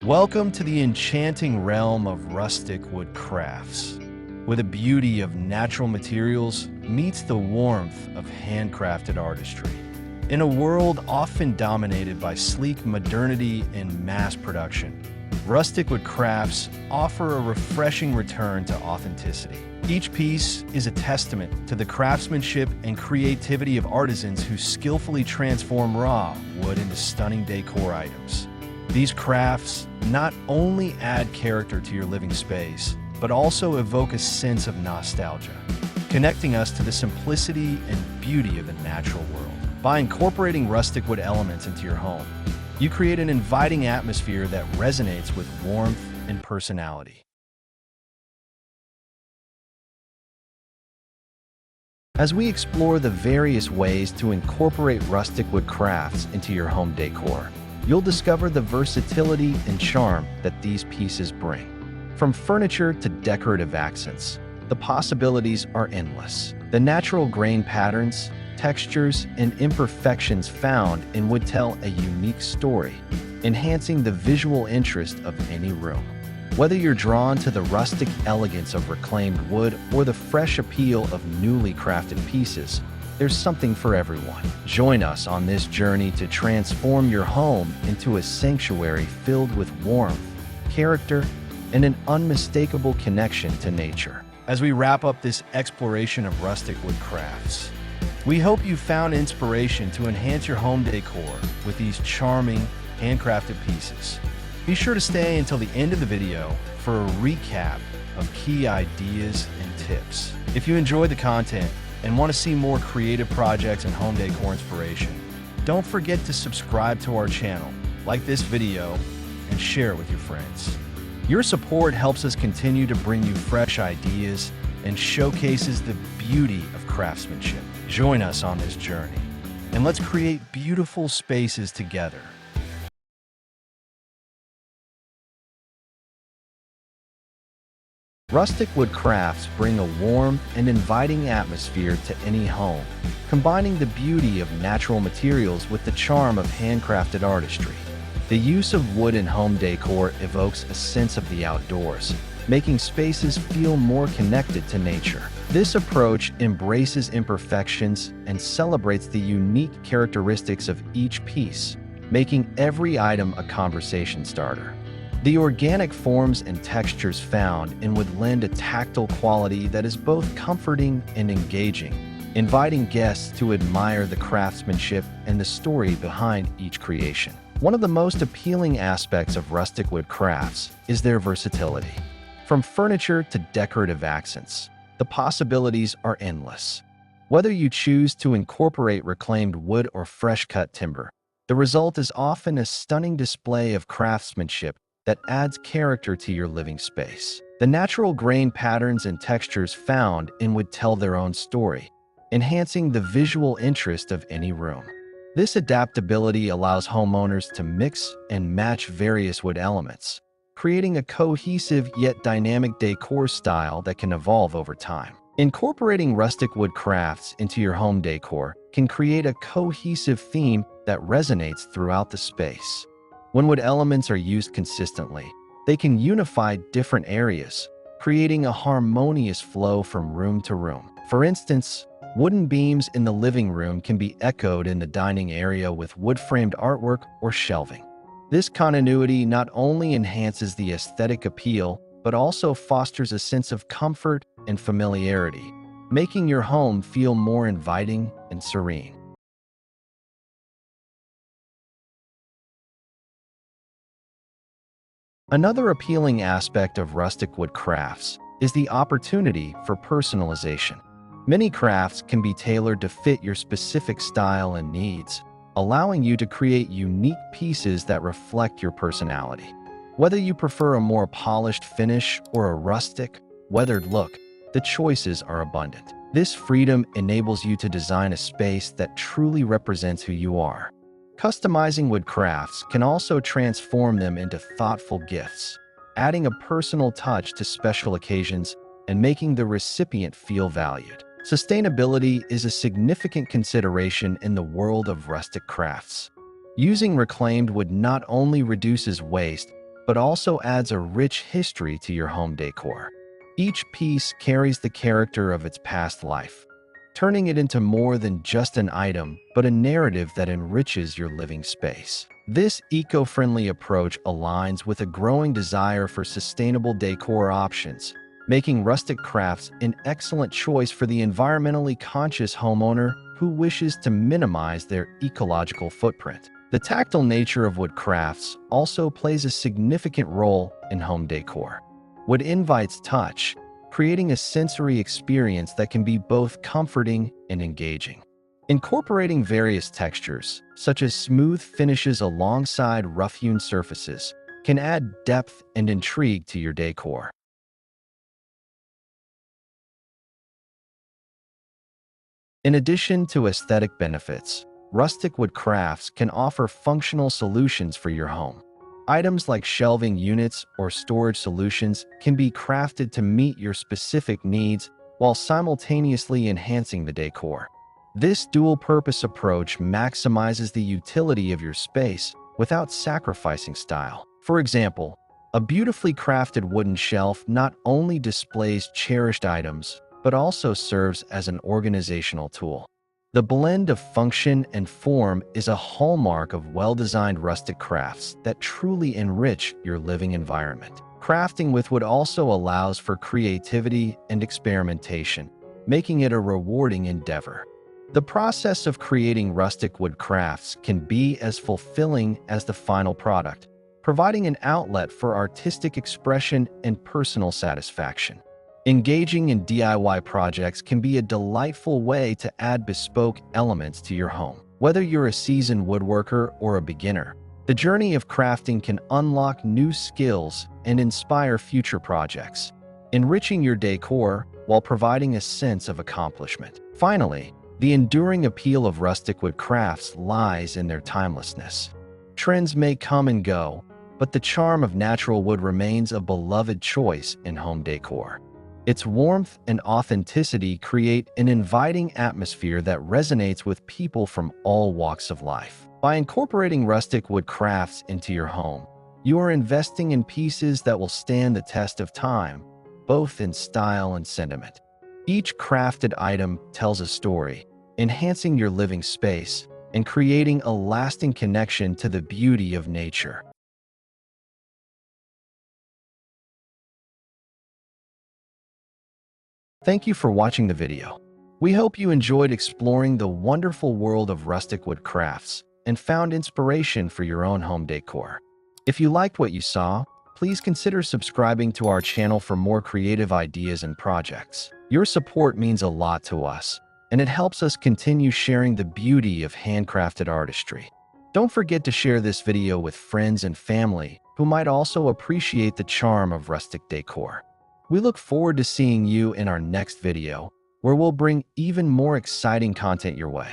Welcome to the enchanting realm of rustic wood crafts, where the beauty of natural materials meets the warmth of handcrafted artistry. In a world often dominated by sleek modernity and mass production, rustic wood crafts offer a refreshing return to authenticity. Each piece is a testament to the craftsmanship and creativity of artisans who skillfully transform raw wood into stunning decor items. These crafts not only add character to your living space, but also evoke a sense of nostalgia, connecting us to the simplicity and beauty of the natural world. By incorporating rustic wood elements into your home, you create an inviting atmosphere that resonates with warmth and personality. As we explore the various ways to incorporate rustic wood crafts into your home decor, you'll discover the versatility and charm that these pieces bring. From furniture to decorative accents, the possibilities are endless. The natural grain patterns, textures, and imperfections found in wood tell a unique story, enhancing the visual interest of any room. Whether you're drawn to the rustic elegance of reclaimed wood or the fresh appeal of newly crafted pieces, there's something for everyone. Join us on this journey to transform your home into a sanctuary filled with warmth, character, and an unmistakable connection to nature. As we wrap up this exploration of rustic wood crafts, we hope you found inspiration to enhance your home decor with these charming, handcrafted pieces. Be sure to stay until the end of the video for a recap of key ideas and tips. If you enjoyed the content and want to see more creative projects and home decor inspiration, don't forget to subscribe to our channel, like this video, and share it with your friends. Your support helps us continue to bring you fresh ideas and showcases the beauty of craftsmanship. Join us on this journey, and let's create beautiful spaces together. Rustic wood crafts bring a warm and inviting atmosphere to any home, combining the beauty of natural materials with the charm of handcrafted artistry. The use of wood in home decor evokes a sense of the outdoors, making spaces feel more connected to nature. This approach embraces imperfections and celebrates the unique characteristics of each piece, making every item a conversation starter. The organic forms and textures found in wood lend a tactile quality that is both comforting and engaging, inviting guests to admire the craftsmanship and the story behind each creation. One of the most appealing aspects of rustic wood crafts is their versatility. From furniture to decorative accents, the possibilities are endless. Whether you choose to incorporate reclaimed wood or fresh-cut timber, the result is often a stunning display of craftsmanship that adds character to your living space. The natural grain patterns and textures found in wood tell their own story, enhancing the visual interest of any room. This adaptability allows homeowners to mix and match various wood elements, creating a cohesive yet dynamic decor style that can evolve over time. Incorporating rustic wood crafts into your home decor can create a cohesive theme that resonates throughout the space. When wood elements are used consistently, they can unify different areas, creating a harmonious flow from room to room. For instance, wooden beams in the living room can be echoed in the dining area with wood-framed artwork or shelving. This continuity not only enhances the aesthetic appeal, but also fosters a sense of comfort and familiarity, making your home feel more inviting and serene. Another appealing aspect of rustic wood crafts is the opportunity for personalization. Many crafts can be tailored to fit your specific style and needs, allowing you to create unique pieces that reflect your personality. Whether you prefer a more polished finish or a rustic, weathered look, the choices are abundant. This freedom enables you to design a space that truly represents who you are. Customizing wood crafts can also transform them into thoughtful gifts, adding a personal touch to special occasions and making the recipient feel valued. Sustainability is a significant consideration in the world of rustic crafts. Using reclaimed wood not only reduces waste, but also adds a rich history to your home decor. Each piece carries the character of its past life, turning it into more than just an item, but a narrative that enriches your living space. This eco-friendly approach aligns with a growing desire for sustainable decor options, making rustic crafts an excellent choice for the environmentally conscious homeowner who wishes to minimize their ecological footprint. The tactile nature of wood crafts also plays a significant role in home decor. Wood invites touch, creating a sensory experience that can be both comforting and engaging. Incorporating various textures, such as smooth finishes alongside rough-hewn surfaces, can add depth and intrigue to your decor. In addition to aesthetic benefits, rustic wood crafts can offer functional solutions for your home. Items like shelving units or storage solutions can be crafted to meet your specific needs while simultaneously enhancing the decor. This dual-purpose approach maximizes the utility of your space without sacrificing style. For example, a beautifully crafted wooden shelf not only displays cherished items, but also serves as an organizational tool. The blend of function and form is a hallmark of well-designed rustic crafts that truly enrich your living environment. Crafting with wood also allows for creativity and experimentation, making it a rewarding endeavor. The process of creating rustic wood crafts can be as fulfilling as the final product, providing an outlet for artistic expression and personal satisfaction. Engaging in DIY projects can be a delightful way to add bespoke elements to your home. Whether you're a seasoned woodworker or a beginner, the journey of crafting can unlock new skills and inspire future projects, enriching your decor while providing a sense of accomplishment. Finally, the enduring appeal of rustic wood crafts lies in their timelessness. Trends may come and go, but the charm of natural wood remains a beloved choice in home decor. Its warmth and authenticity create an inviting atmosphere that resonates with people from all walks of life. By incorporating rustic wood crafts into your home, you are investing in pieces that will stand the test of time, both in style and sentiment. Each crafted item tells a story, enhancing your living space and creating a lasting connection to the beauty of nature. Thank you for watching the video. We hope you enjoyed exploring the wonderful world of rustic wood crafts and found inspiration for your own home decor. If you liked what you saw, please consider subscribing to our channel for more creative ideas and projects. Your support means a lot to us, and it helps us continue sharing the beauty of handcrafted artistry. Don't forget to share this video with friends and family who might also appreciate the charm of rustic decor. We look forward to seeing you in our next video, where we'll bring even more exciting content your way.